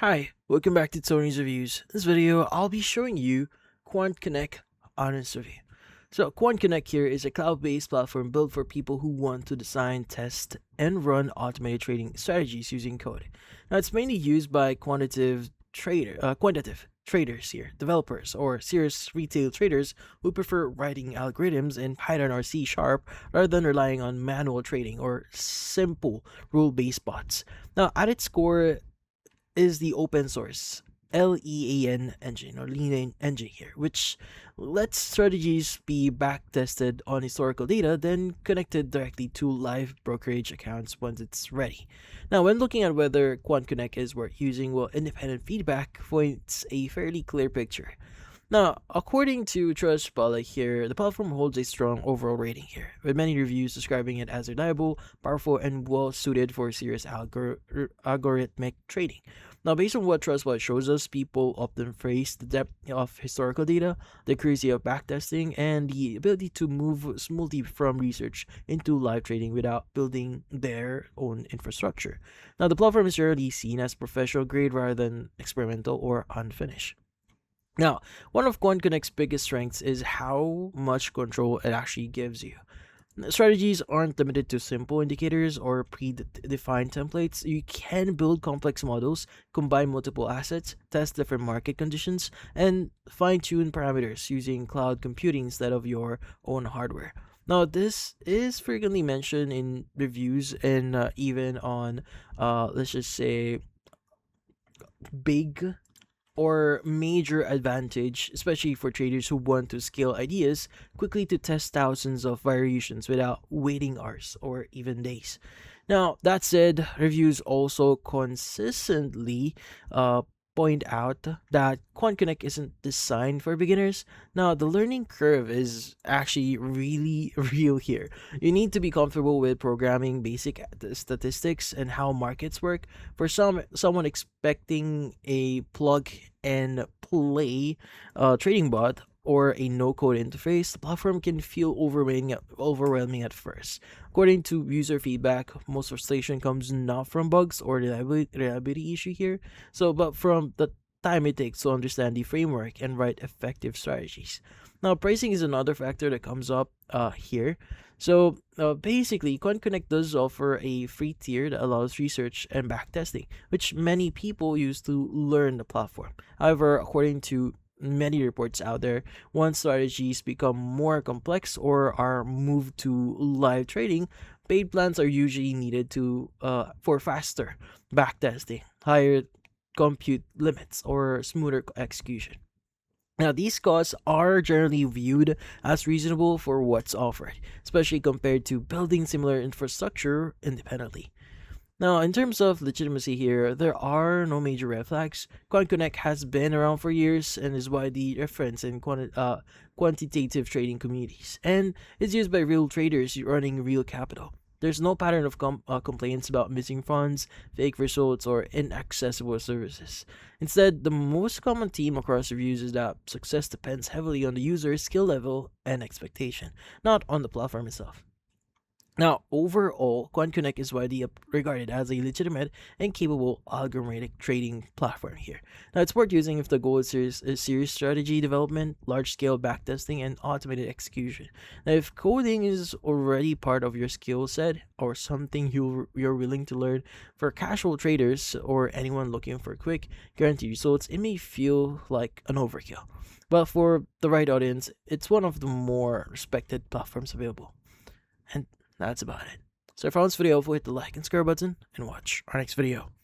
Hi, welcome back to Tony's Reviews. In this video, I'll be showing you QuantConnect Honest Review. So QuantConnect here is a cloud-based platform built for people who want to design, test, and run automated trading strategies using code. Now, it's mainly used by quantitative traders here, developers, or serious retail traders who prefer writing algorithms in Python or C# rather than relying on manual trading or simple rule-based bots. Now, at its core is the open source LEAN engine or Lean engine here, which lets strategies be backtested on historical data, then connected directly to live brokerage accounts once it's ready. Now, when looking at whether QuantConnect is worth using, well, independent feedback points a fairly clear picture. Now, according to Trustpilot here, the platform holds a strong overall rating here, with many reviews describing it as reliable, powerful, and well suited for serious algorithmic trading. Now, based on what Trustpilot shows us, people often praise the depth of historical data, the accuracy of backtesting, and the ability to move smoothly from research into live trading without building their own infrastructure. Now, the platform is generally seen as professional grade rather than experimental or unfinished. Now, one of QuantConnect's biggest strengths is how much control it actually gives you. Strategies aren't limited to simple indicators or predefined templates. You can build complex models, combine multiple assets, test different market conditions, and fine-tune parameters using cloud computing instead of your own hardware. Now, this is frequently mentioned in reviews and even on, let's just say, big or major advantage, especially for traders who want to scale ideas quickly to test thousands of variations without waiting hours or even days. Now, that said, reviews also consistently point out that QuantConnect isn't designed for beginners. Now, the learning curve is actually really real here. You need to be comfortable with programming basic statistics and how markets work. For someone expecting a plug and play trading bot or a no-code interface, the platform can feel overwhelming at first. According to user feedback, most frustration comes not from bugs or reliability issue here, but from the time it takes to understand the framework and write effective strategies. Now, pricing is another factor that comes up here. Basically, QuantConnect does offer a free tier that allows research and backtesting, which many people use to learn the platform. However, according to many reports out there, once strategies become more complex or are moved to live trading, paid plans are usually needed for faster backtesting, higher compute limits, or smoother execution. Now, these costs are generally viewed as reasonable for what's offered, especially compared to building similar infrastructure independently. Now, in terms of legitimacy here, there are no major red flags. QuantConnect has been around for years and is widely referenced in quantitative trading communities, and is used by real traders running real capital. There's no pattern of complaints about missing funds, fake results, or inaccessible services. Instead, the most common theme across reviews is that success depends heavily on the user's skill level and expectation, not on the platform itself. Now, overall, QuantConnect is widely regarded as a legitimate and capable algorithmic trading platform here. Now, it's worth using if the goal is serious strategy development, large-scale backtesting, and automated execution. Now, if coding is already part of your skill set or something you're willing to learn, for casual traders or anyone looking for quick, guaranteed results, it may feel like an overkill. But for the right audience, it's one of the more respected platforms available. And that's about it. So if you found this video helpful, hit the like and subscribe button and watch our next video.